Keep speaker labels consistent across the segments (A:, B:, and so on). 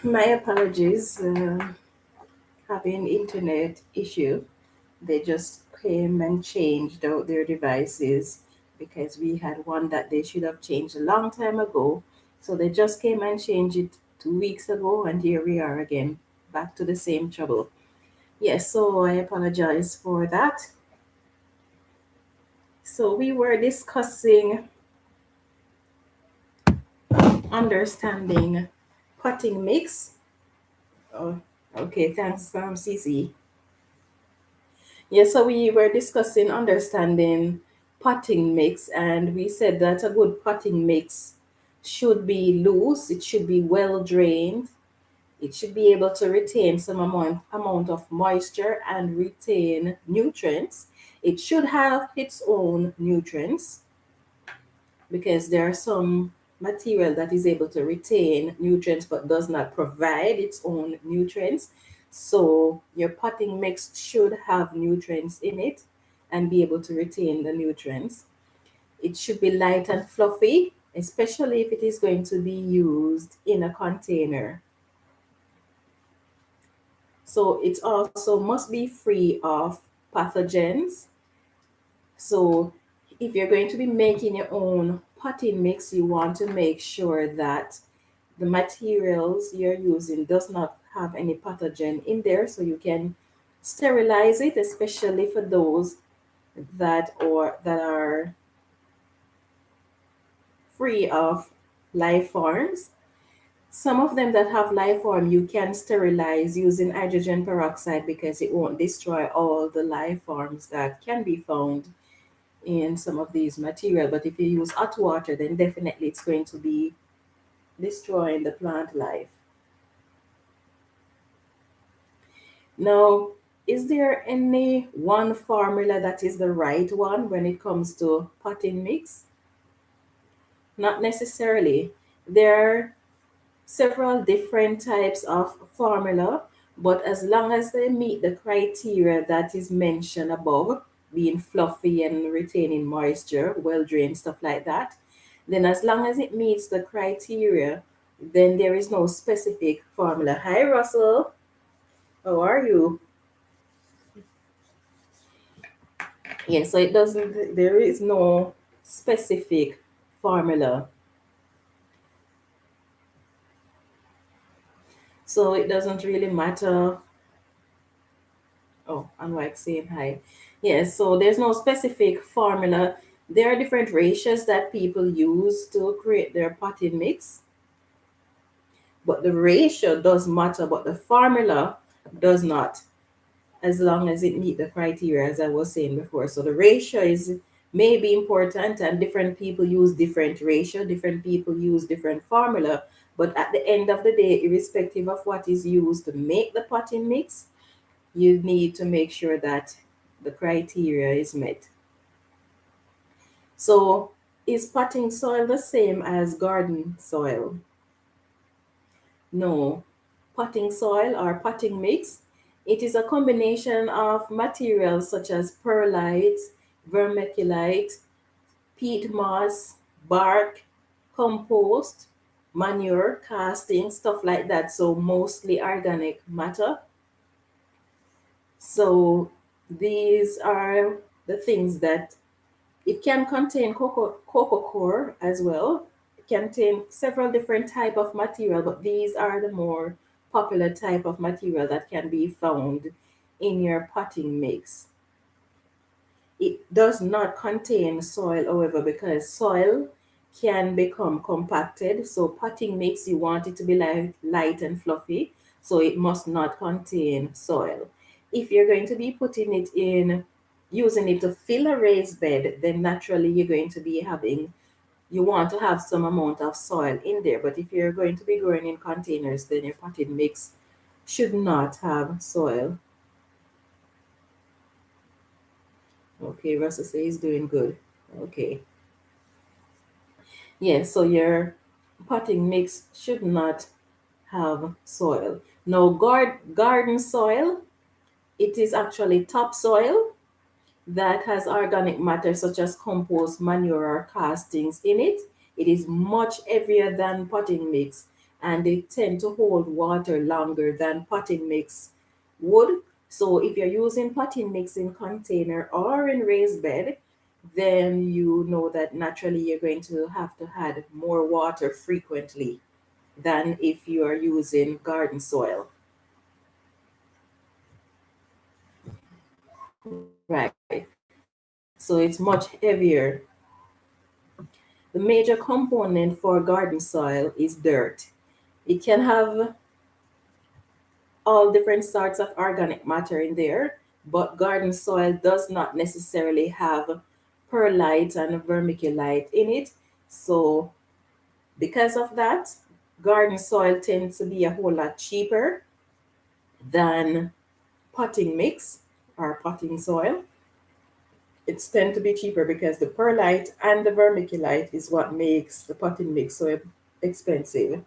A: My apologies. Having internet issue. They just came and changed out their devices because we had one that they should have changed a long time ago. So they just came and changed it 2 weeks ago, and here we are again, back to the same trouble. Yes, so I apologize for that. So we were discussing understanding potting mix. Oh, okay, thanks, Cece. Yeah, so we were discussing understanding potting mix, and we said that a good potting mix should be loose, it should be well drained, it should be able to retain some amount of moisture and retain nutrients. It should have its own nutrients because there are some material that is able to retain nutrients but does not provide its own nutrients. So your potting mix should have nutrients in it and be able to retain the nutrients. It should be light and fluffy, especially if it is going to be used in a container. So it also must be free of pathogens. So if you're going to be making your own potting mix, you want to make sure that the materials you're using does not have any pathogen in there, so you can sterilize it, especially for those that are free of life forms. Some of them that have life form you can sterilize using hydrogen peroxide because it won't destroy all the life forms that can be found in some of these material. But if you use hot water, then definitely it's going to be destroying the plant life. Now, is there any one formula that is the right one when it comes to potting mix? Not necessarily. There are several different types of formula, but as long as they meet the criteria that is mentioned above, being fluffy and retaining moisture, well drained, stuff like that, then as long as it meets the criteria, then there is no specific formula. Hi, Russell. How are you? Yes, so it doesn't, there is no specific formula. So it doesn't really matter. Oh, I'm like saying hi. Yes, so there's no specific formula. There are different ratios that people use to create their potting mix, but the ratio does matter, but the formula does not, as long as it meet the criteria, as I was saying before. So the ratio is may be important, and different people use different ratio, different people use different formula. But at the end of the day, irrespective of what is used to make the potting mix, you need to make sure that the criteria is met. So is potting soil the same as garden soil? No. Potting soil or potting mix, it is a combination of materials such as perlite, vermiculite, peat moss, bark, compost, manure, casting, stuff like that. So mostly organic matter. So these are the things that it can contain cocoa core as well. It can contain several different type of material, but these are the more popular type of material that can be found in your potting mix. It does not contain soil, however, because soil can become compacted. So potting mix, you want it to be light and fluffy, so it must not contain soil. If you're going to be putting it in, using it to fill a raised bed, then naturally you're going to be having, you want to have some amount of soil in there. But if you're going to be growing in containers, then your potting mix should not have soil. Okay, Russell says he's doing good. Okay. Yes, so your potting mix should not have soil. Now, garden soil, it is actually topsoil that has organic matter such as compost, manure, or castings in it. It is much heavier than potting mix. and they tend to hold water longer than potting mix would. So if you're using potting mix in container or in raised bed, then you know that naturally you're going to have to add more water frequently than if you are using garden soil. Right. So it's much heavier. The major component for garden soil is dirt. It can have all different sorts of organic matter in there, but garden soil does not necessarily have perlite and vermiculite in it. So, because of that, garden soil tends to be a whole lot cheaper than potting mix or potting soil. It's tend to be cheaper because the perlite and the vermiculite is what makes the potting mix so expensive.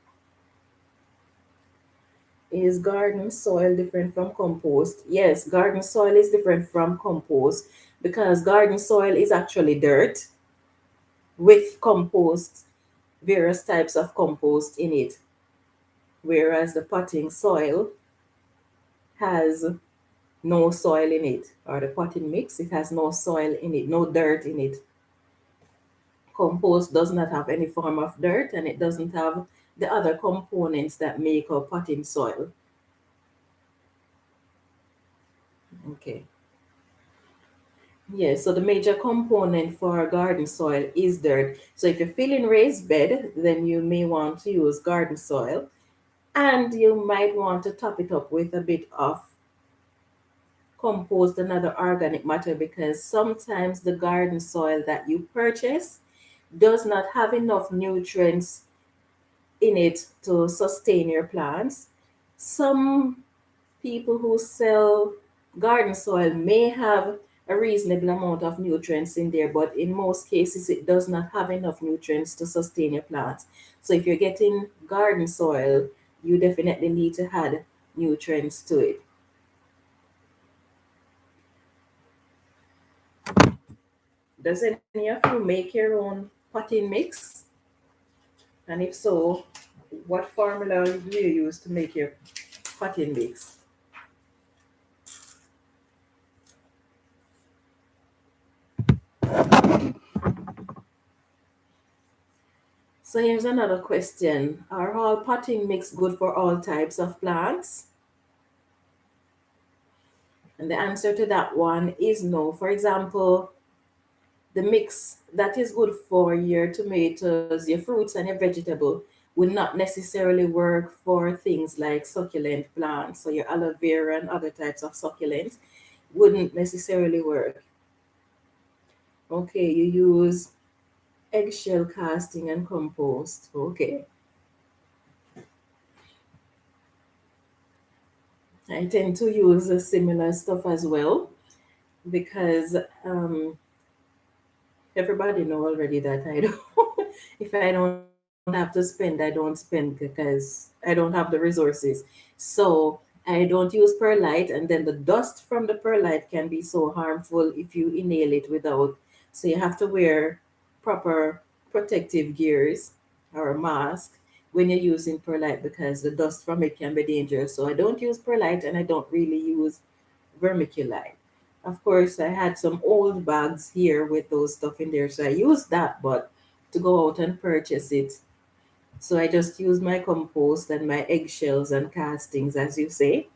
A: Is garden soil different from compost? Yes, garden soil is different from compost because garden soil is actually dirt with compost, various types of compost in it, whereas the potting soil has no soil in it, or the potting mix, it has no soil in it, no dirt in it. Compost does not have any form of dirt and it doesn't have the other components that make a potting soil. Okay. Yes, so the major component for garden soil is dirt. So if you're filling raised bed, then you may want to use garden soil and you might want to top it up with a bit of compost and other organic matter because sometimes the garden soil that you purchase does not have enough nutrients in it to sustain your plants. Some people who sell garden soil may have a reasonable amount of nutrients in there, but in most cases, it does not have enough nutrients to sustain your plants. So, if you're getting garden soil, you definitely need to add nutrients to it. Does any of you make your own potting mix? And if so, what formula do you use to make your potting mix? So here's another question. Are all potting mix good for all types of plants? And the answer to that one is no. For example, the mix that is good for your tomatoes, your fruits, and your vegetable will not necessarily work for things like succulent plants. So your aloe vera and other types of succulents wouldn't necessarily work. Okay, you use eggshell casting and compost. Okay. I tend to use a similar stuff as well because everybody know already that I don't if I don't have to spend, I don't spend because I don't have the resources. So I don't use perlite, and then the dust from the perlite can be so harmful if you inhale it without. So you have to wear proper protective gears or a mask when you're using perlite because the dust from it can be dangerous. So I don't use perlite and I don't really use vermiculite. Of course, I had some old bags here with those stuff in there, so I used that, but to go out and purchase it. So I just use my compost and my eggshells and castings, as you say.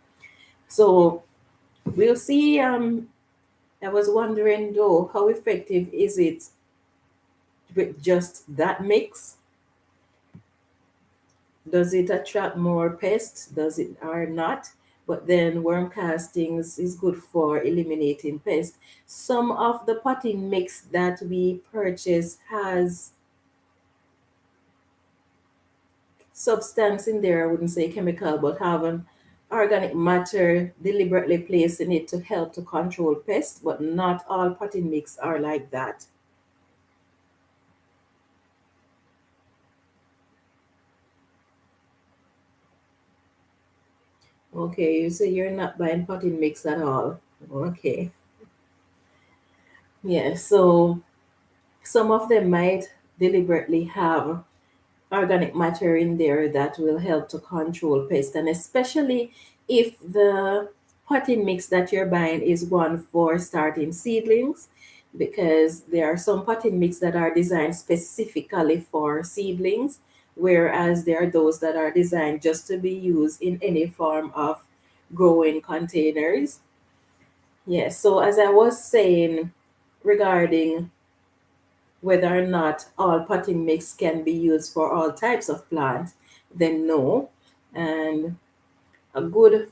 A: So we'll see. I was wondering though, how effective is it with just that mix? Does it attract more pests? Does it or not? But then worm castings is good for eliminating pests. Some of the potting mix that we purchase has substance in there. I wouldn't say chemical, but have an organic matter deliberately placed in it to help to control pests. But not all potting mix are like that. Okay, you say you're not buying potting mix at all. Okay. Yeah, so some of them might deliberately have organic matter in there that will help to control pests, and especially if the potting mix that you're buying is one for starting seedlings, because there are some potting mix that are designed specifically for seedlings, whereas there are those that are designed just to be used in any form of growing containers. Yes, so as I was saying regarding whether or not all potting mix can be used for all types of plants, then no. And a good,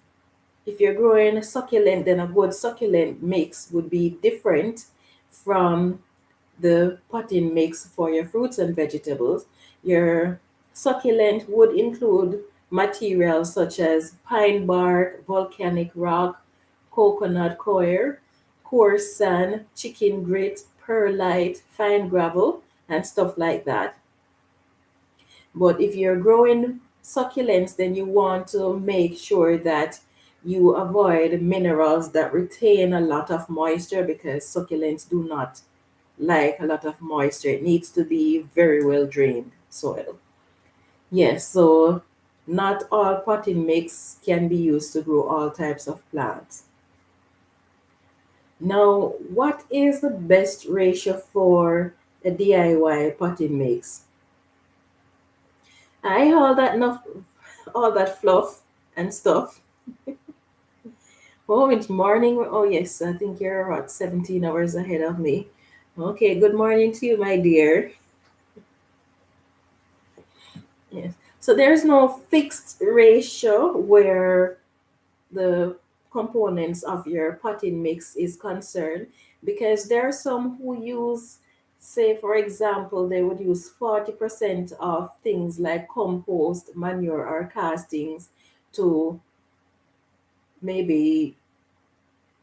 A: if you're growing a succulent, then a good succulent mix would be different from the potting mix for your fruits and vegetables. Your succulent would include materials such as pine bark, volcanic rock, coconut coir, coarse sand, chicken grit, perlite, fine gravel, and stuff like that. But if you're growing succulents, then you want to make sure that you avoid minerals that retain a lot of moisture, because succulents do not like a lot of moisture. It needs to be very well drained soil. Yes, so not all potting mix can be used to grow all types of plants. Now, what is the best ratio for a DIY potting mix? I all that enough, all that fluff and stuff. Oh, it's morning. Oh, yes, I think you're about 17 hours ahead of me. Okay, good morning to you, my dear. Yes. So there's no fixed ratio where the components of your potting mix is concerned, because there are some who use, say, for example, they would use 40% of things like compost, manure, or castings to maybe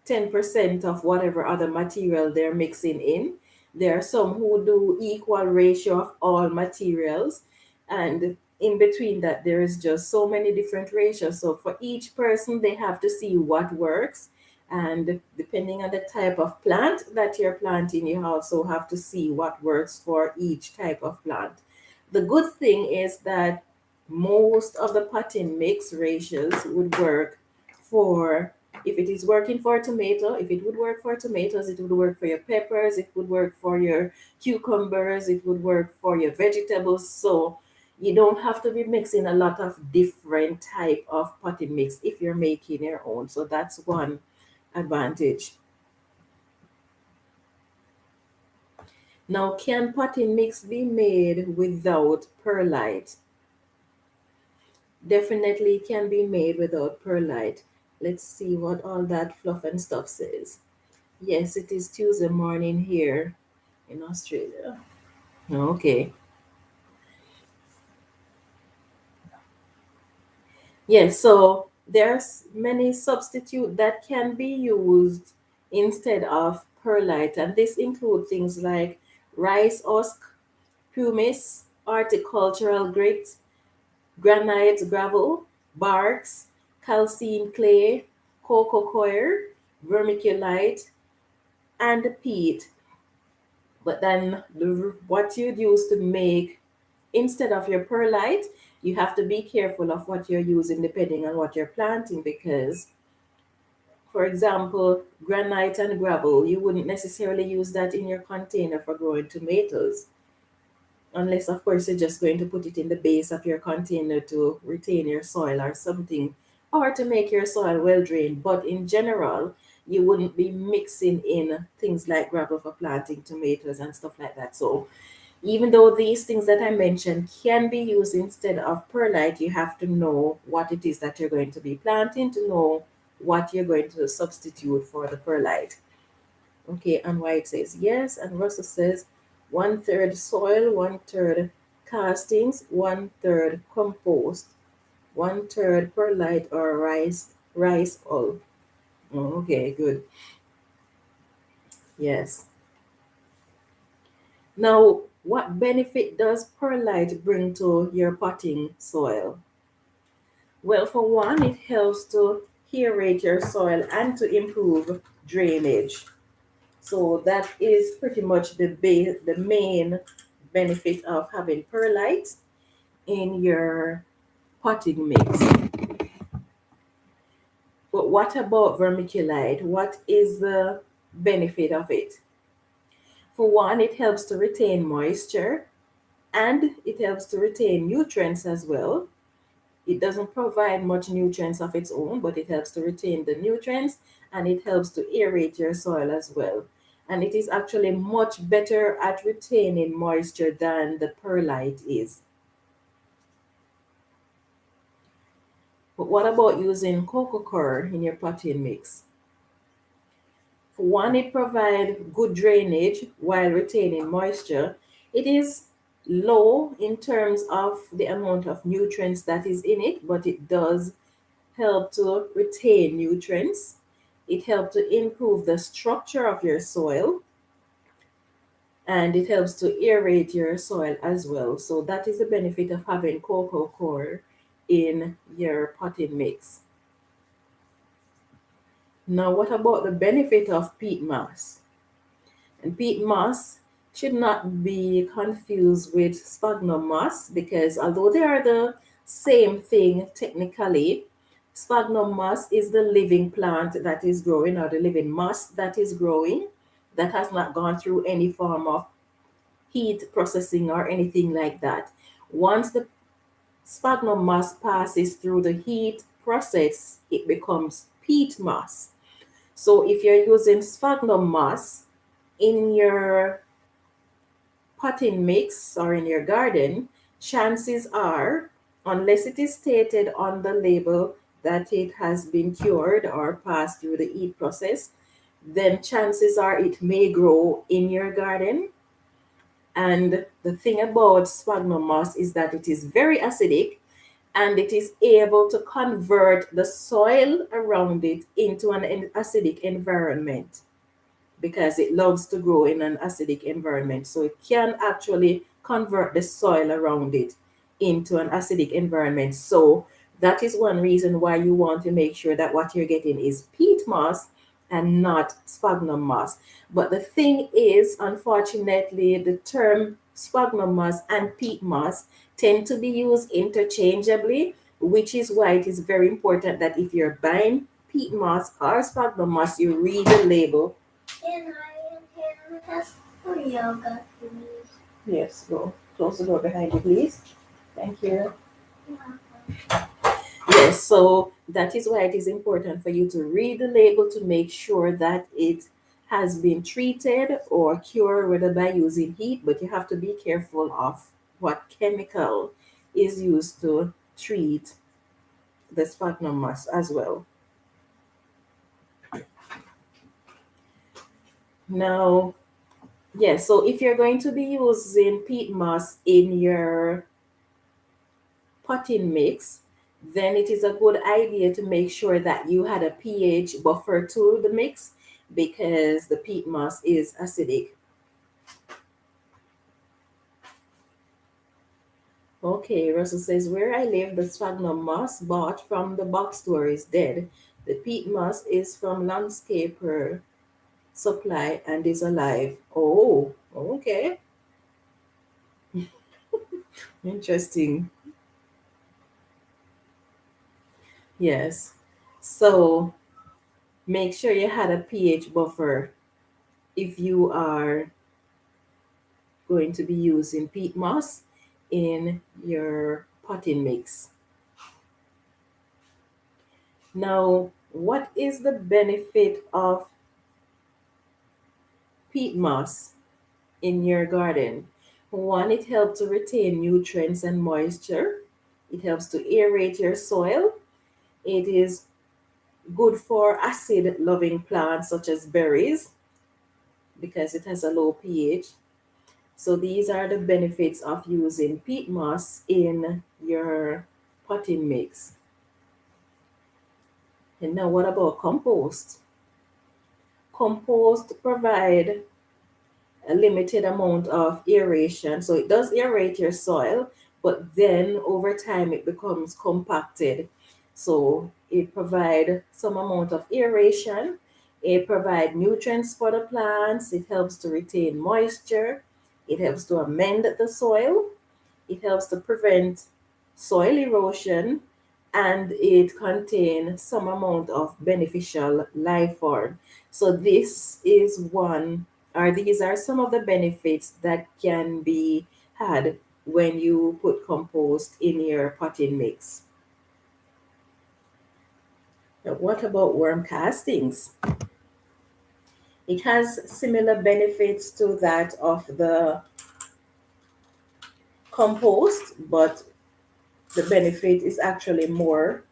A: 10% of whatever other material they're mixing in. There are some who do equal ratio of all materials, and in between that there is just so many different ratios. So for each person they have to see what works, and depending on the type of plant that you're planting, you also have to see what works for each type of plant. The good thing is that most of the potting mix ratios would work for, if it is working for a tomato, if it would work for tomatoes, it would work for your peppers, it would work for your cucumbers, it would work for your vegetables. So you don't have to be mixing a lot of different type of potting mix if you're making your own. So that's one advantage. Now, can potting mix be made without perlite? Definitely can be made without perlite. Let's see what all that fluff and stuff says. Yes, it is Tuesday morning here in Australia. Okay. Yes, so there's many substitute that can be used instead of perlite, and this include things like rice husk, pumice, horticultural grit, granite gravel, barks, calcine clay, cocoa coir, vermiculite, and peat. But then what you'd use to make instead of your perlite, you have to be careful of what you're using depending on what you're planting, because, for example, granite and gravel, you wouldn't necessarily use that in your container for growing tomatoes, unless, of course, you're just going to put it in the base of your container to retain your soil or something, or to make your soil well drained. But in general, you wouldn't be mixing in things like gravel for planting tomatoes and stuff like that. So even though these things that I mentioned can be used instead of perlite, you have to know what it is that you're going to be planting to know what you're going to substitute for the perlite. Okay, and White says yes, and Russell says 1/3 soil, 1/3 castings, 1/3 compost, 1/3 perlite or rice hull. Oh, okay, good. Yes. Now, what benefit does perlite bring to your potting soil? Well, for one, it helps to aerate your soil and to improve drainage. So that is pretty much the main benefit of having perlite. in your potting mix. But what about vermiculite? What is the benefit of it? For one, it helps to retain moisture and it helps to retain nutrients as well. It doesn't provide much nutrients of its own, but it helps to retain the nutrients and it helps to aerate your soil as well. And it is actually much better at retaining moisture than the perlite is. But what about using coco coir in your potting mix? For one, it provides good drainage while retaining moisture. It is low in terms of the amount of nutrients that is in it, but it does help to retain nutrients. It helps to improve the structure of your soil and it helps to aerate your soil as well. So that is the benefit of having coco coir in your potting mix. Now, what about the benefit of peat moss? And peat moss should not be confused with sphagnum moss because although they are the same thing technically, sphagnum moss is the living plant that is growing or the living moss that is growing that has not gone through any form of heat processing or anything like that. Once the sphagnum moss passes through the heat process, it becomes peat moss. So if you're using sphagnum moss in your potting mix or in your garden, chances are, unless it is stated on the label that it has been cured or passed through the heat process, then chances are it may grow in your garden. And the thing about sphagnum moss is that it is very acidic and it is able to convert the soil around it into an acidic environment because it loves to grow in an acidic environment. So it can actually convert the soil around it into an acidic environment. So that is one reason why you want to make sure that what you're getting is peat moss and not sphagnum moss. But the thing is, unfortunately, the term sphagnum moss and peat moss tend to be used interchangeably, which is why it is very important that if you're buying peat moss or sphagnum moss, you read the label. Can I ask for yoga, please? Yes, go. Close the door behind you, please. Thank you. Yes, so that is why it is important for you to read the label to make sure that it has been treated or cured, whether by using heat, but you have to be careful of what chemical is used to treat the sphagnum moss as well. Now, yes, so if you're going to be using peat moss in your potting mix, then it is a good idea to make sure that you had a pH buffer to the mix because the peat moss is acidic. Okay, Russell says, where I live, the sphagnum moss bought from the box store is dead. The peat moss is from Landscaper Supply and is alive. Oh, okay. Interesting. Yes. So make sure you had a pH buffer if you are going to be using peat moss in your potting mix. Now, what is the benefit of peat moss in your garden? One, it helps to retain nutrients and moisture. It helps to aerate your soil. It is good for acid loving plants such as berries because it has a low pH. So these are the benefits of using peat moss in your potting mix. And now what about compost? Compost provide a limited amount of aeration. So it does aerate your soil, but then over time it becomes compacted. So it provide some amount of aeration. It provide nutrients for the plants. It helps to retain moisture. It helps to amend the soil. It helps to prevent soil erosion, and it contains some amount of beneficial life form. So this is one, or these are some of the benefits that can be had when you put compost in your potting mix. Now, what about worm castings? It has similar benefits to that of the compost, but the benefit is actually more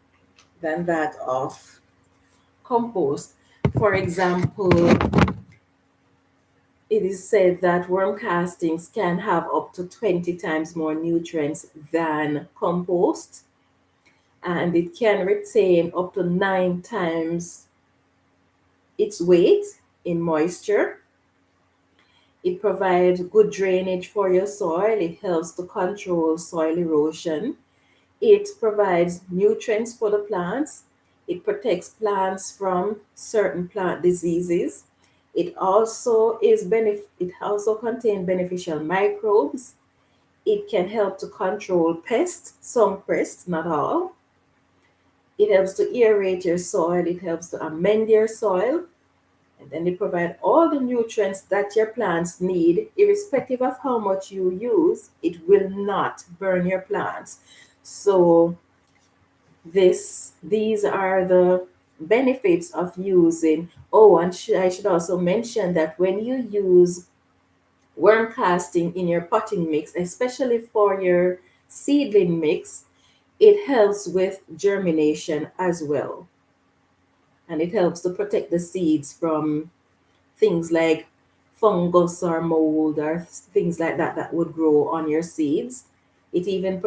A: than that of compost. For example, it is said that worm castings can have up to 20 times more nutrients than compost, and it can retain up to 9 times its weight in moisture. It provides good drainage for your soil. It helps to control soil erosion. It provides nutrients for the plants. It protects plants from certain plant diseases. It also contains beneficial microbes. It can help to control pests, some pests, not all. It helps to aerate your soil. It helps to amend your soil. And then it provides all the nutrients that your plants need, irrespective of how much you use. It will not burn your plants. So these are the benefits of using. Oh, and I should also mention that when you use worm casting in your potting mix, especially for your seedling mix, it helps with germination as well, and it helps to protect the seeds from things like fungus or mold or things like that that would grow on your seeds. It even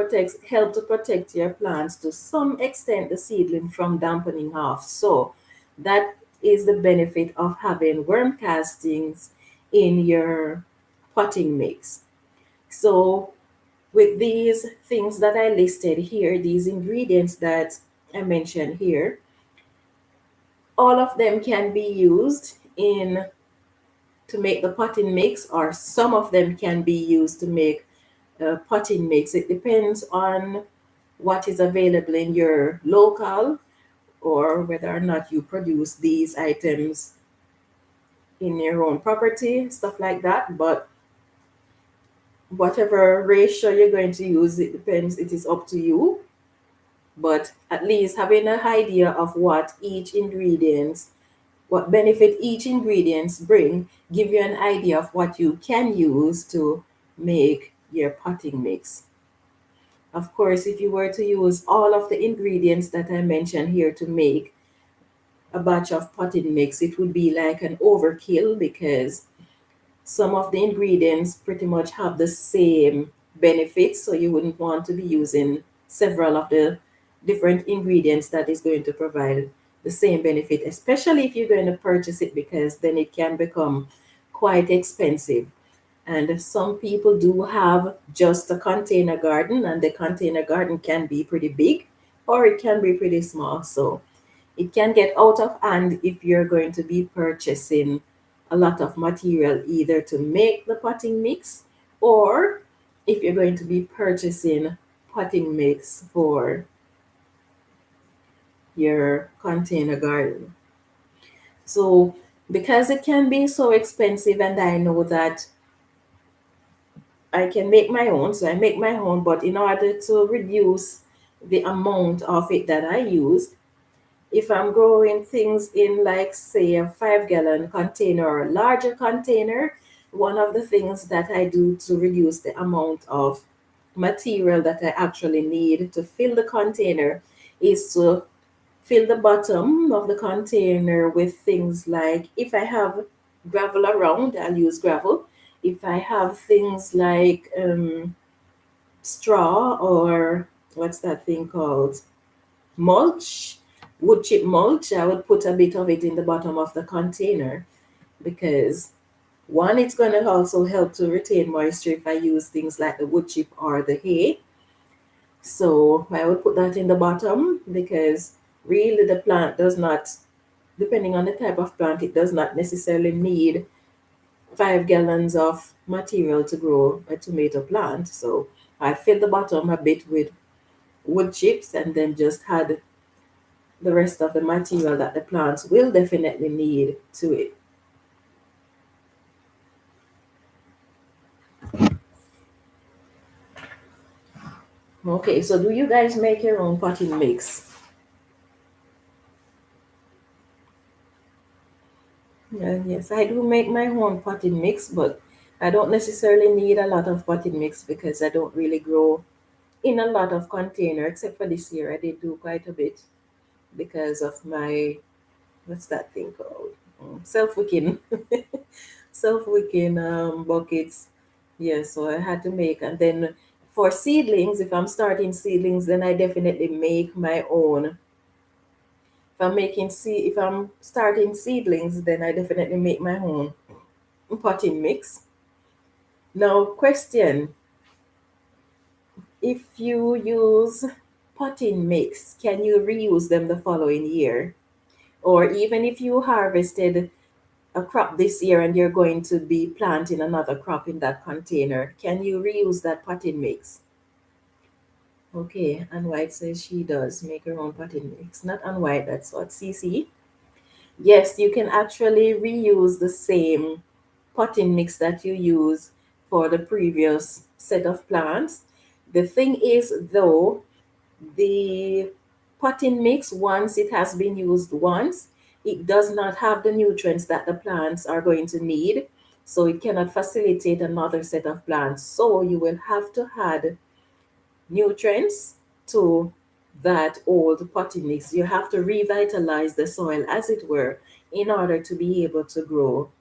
A: help to protect your plants to some extent, the seedling from dampening off. So that is the benefit of having worm castings in your potting mix. So with these things that I listed here, these ingredients that I mentioned here, all of them can be used in to make the potting mix, or some of them can be used to make potting mix. It depends on what is available in your local, or whether or not you produce these items in your own property, stuff like that. But whatever ratio you're going to use, it depends, it is up to you. But at least having an idea of what benefit each ingredients bring, give you an idea of what you can use to make your potting mix. Of course, if you were to use all of the ingredients that I mentioned here to make a batch of potting mix, it would be like an overkill, because some of the ingredients pretty much have the same benefits, so you wouldn't want to be using several of the different ingredients that is going to provide the same benefit, especially if you're going to purchase it, because then it can become quite expensive. And some people do have just a container garden, and the container garden can be pretty big or it can be pretty small. So it can get out of hand if you're going to be purchasing a lot of material, either to make the potting mix, or if you're going to be purchasing potting mix for your container garden. So because it can be so expensive, and I know that I can make my own, so I make my own, but in order to reduce the amount of it that I use, if I'm growing things in, like, say, a 5 gallon container or a larger container, one of the things that I do to reduce the amount of material that I actually need to fill the container is to fill the bottom of the container with things like, if I have gravel around, I'll use gravel. If I have things like straw, or what's that thing called? Mulch, wood chip mulch, I would put a bit of it in the bottom of the container, because one, it's going to also help to retain moisture if I use things like the wood chip or the hay. So I would put that in the bottom, because really the plant does not, depending on the type of plant, it does not necessarily need 5 gallons of material to grow a tomato plant. So I fill the bottom a bit with wood chips and then just add the rest of the material that the plants will definitely need to it. Okay, so do you guys make your own potting mix? Yes, I do make my own potting mix, but I don't necessarily need a lot of potting mix because I don't really grow in a lot of container, except for this year. I did do quite a bit because of my, what's that thing called? Self-wicking, self-wicking buckets. Yeah, so I had to make, and then for seedlings, if I'm starting seedlings, then I definitely make my own. If I'm starting seedlings, then I definitely make my own potting mix. Now, question: if you use potting mix, can you reuse them the following year? Or even if you harvested a crop this year and you're going to be planting another crop in that container, can you reuse that potting mix? Okay, and White says she does make her own potting mix. Not on White, that's what CC. Yes, you can actually reuse the same potting mix that you use for the previous set of plants. The thing is, though, the potting mix, once it has been used once, it does not have the nutrients that the plants are going to need. So it cannot facilitate another set of plants. So you will have to add nutrients to that old potting mix. You have to revitalize the soil, as it were, in order to be able to grow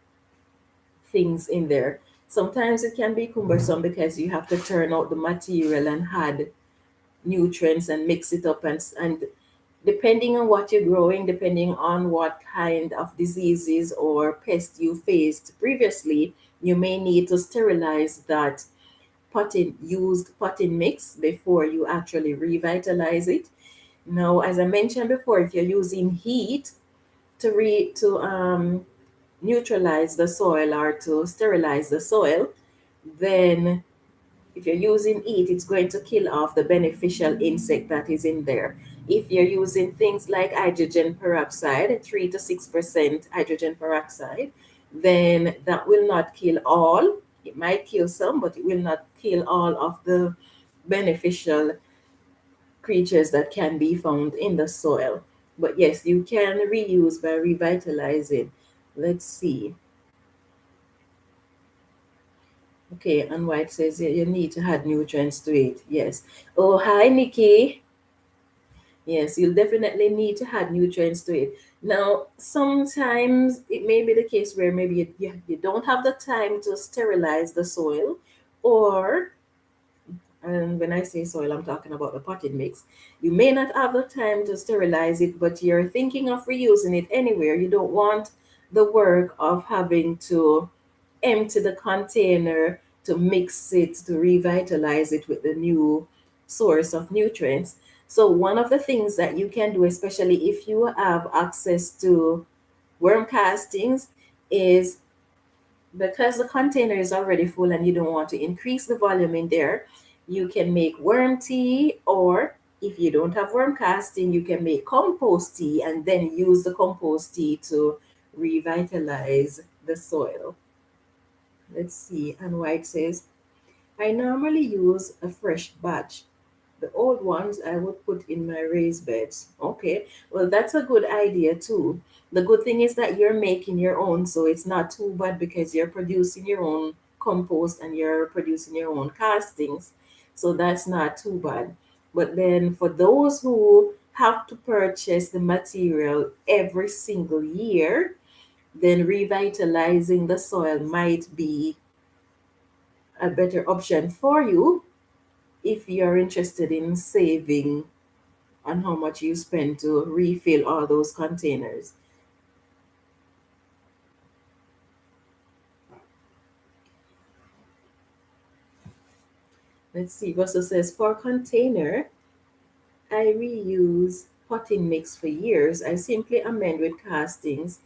A: things in there. Sometimes it can be cumbersome because you have to turn out the material and add nutrients and mix it up, and depending on what you're growing, depending on what kind of diseases or pests you faced previously, you may need to sterilize that potting mix before you actually revitalize it. Now, as I mentioned before, if you're using heat to neutralize the soil or to sterilize the soil, then if you're using heat, it's going to kill off the beneficial insect that is in there. If you're using things like hydrogen peroxide, 3 to 6% hydrogen peroxide, then that will not kill all. It might kill some, but it will not kill all of the beneficial creatures that can be found in the soil. But yes, you can reuse by revitalizing. Let's see. Okay, and White says you need to add nutrients to it. Yes. Oh, hi, Nikki. Yes, you'll definitely need to add nutrients to it. Now, sometimes it may be the case where maybe you don't have the time to sterilize the soil, or, and when I say soil, I'm talking about the potting mix. You may not have the time to sterilize it, but you're thinking of reusing it anywhere. You don't want the work of having to empty the container to mix it, to revitalize it with the new source of nutrients. So, one of the things that you can do, especially if you have access to worm castings, is because the container is already full and you don't want to increase the volume in there, you can make worm tea, or if you don't have worm casting, you can make compost tea and then use the compost tea to revitalize the soil. Let's see. And White says, I normally use a fresh batch. The old ones I would put in my raised beds. Okay, well, that's a good idea too. The good thing is that you're making your own, so it's not too bad because you're producing your own compost and you're producing your own castings. So that's not too bad. But then for those who have to purchase the material every single year, then revitalizing the soil might be a better option for you if you're interested in saving on how much you spend to refill all those containers. Let's see. Russell says, for container, I reuse potting mix for years. I simply amend with castings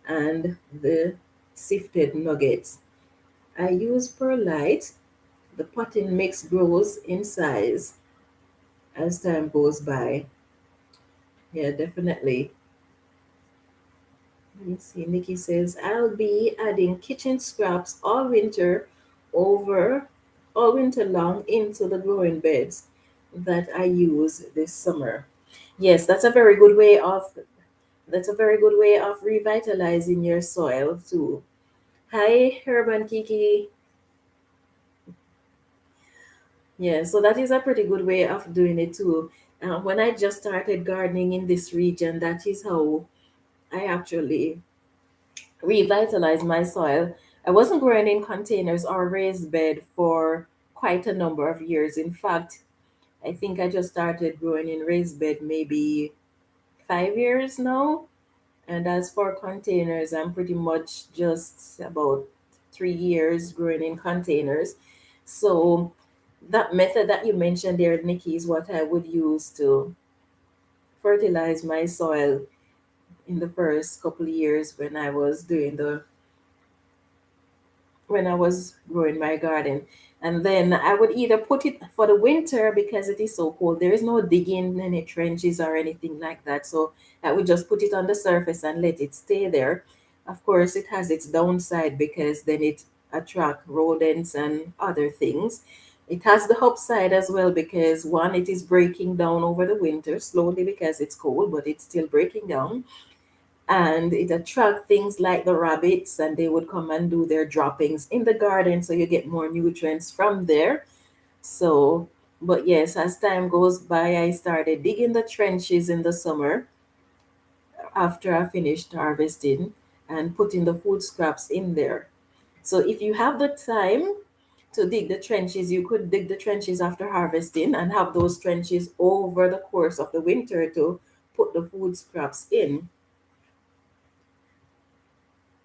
A: and the sifted nuggets. I use perlite. The potting mix grows in size. as time goes by. Yeah, definitely. Let me see. Nikki says, I'll be adding kitchen scraps over all winter long into the growing beds that I use this summer. Yes, that's a very good way of revitalizing your soil too. Hi, Herban Kiki. Yeah, so that is a pretty good way of doing it too. When I just started gardening in this region, that is how I actually revitalized my soil. I wasn't growing in containers or raised bed for quite a number of years. In fact, I think I just started growing in raised bed maybe 5 years now. And as for containers, I'm pretty much just about 3 years growing in containers. So that method that you mentioned there, Nikki, is what I would use to fertilize my soil in the first couple of years when I was growing my garden. And then I would either put it for the winter because it is so cold. There is no digging any trenches or anything like that. So I would just put it on the surface and let it stay there. Of course, it has its downside because then it attract rodents and other things. It has the upside as well because one, it is breaking down over the winter slowly because it's cold, but it's still breaking down, and it attract things like the rabbits, and they would come and do their droppings in the garden, so you get more nutrients from there. So but yes, as time goes by, I started digging the trenches in the summer after I finished harvesting and putting the food scraps in there. So if you have the time to dig the trenches, you could dig the trenches after harvesting and have those trenches over the course of the winter to put the food scraps in.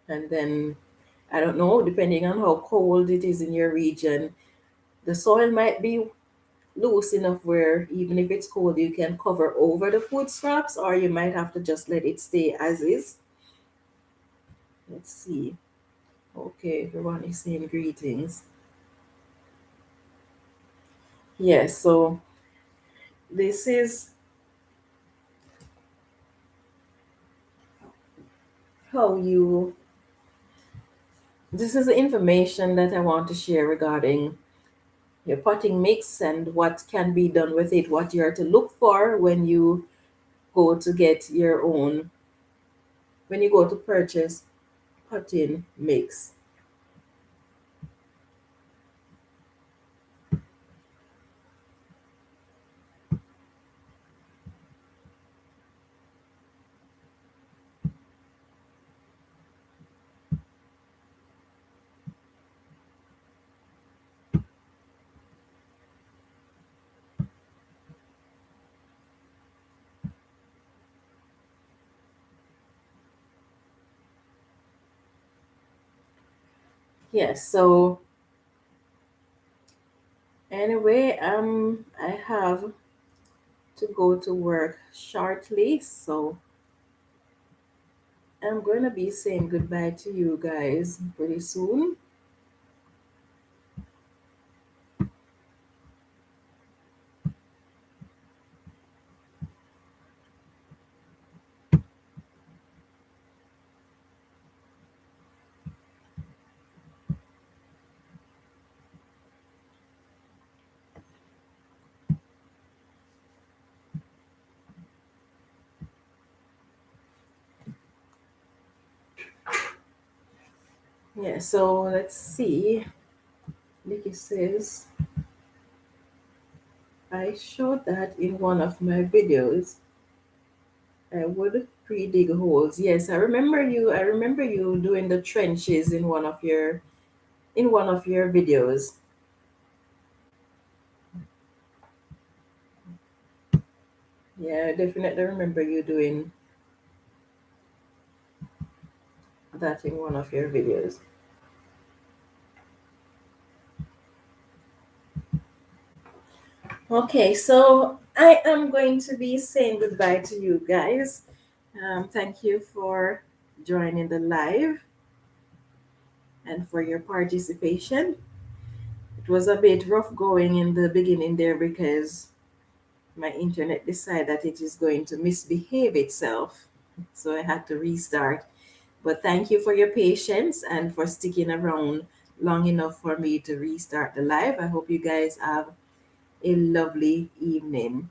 A: And then, I don't know, depending on how cold it is in your region, the soil might be loose enough where even if it's cold, you can cover over the food scraps, or you might have to just let it stay as is. Let's see. Okay, everyone is saying greetings. Yes, so this is how you, this is the information that I want to share regarding your potting mix and what can be done with it, what you're to look for go to get your own, when you go to purchase potting mix. Yes, so anyway, I have to go to work shortly, so I'm going to be saying goodbye to you guys pretty soon. Yeah, so let's see. Nikki says, I showed that in one of my videos. I would pre-dig holes. Yes, I remember you doing the trenches in one of your videos. Yeah, I definitely remember you doing that in one of your videos. Okay, so I am going to be saying goodbye to you guys. Thank you for joining the live and for your participation. It was a bit rough going in the beginning there because my internet decided that it is going to misbehave itself. So I had to restart. But thank you for your patience and for sticking around long enough for me to restart the live. I hope you guys have a lovely evening.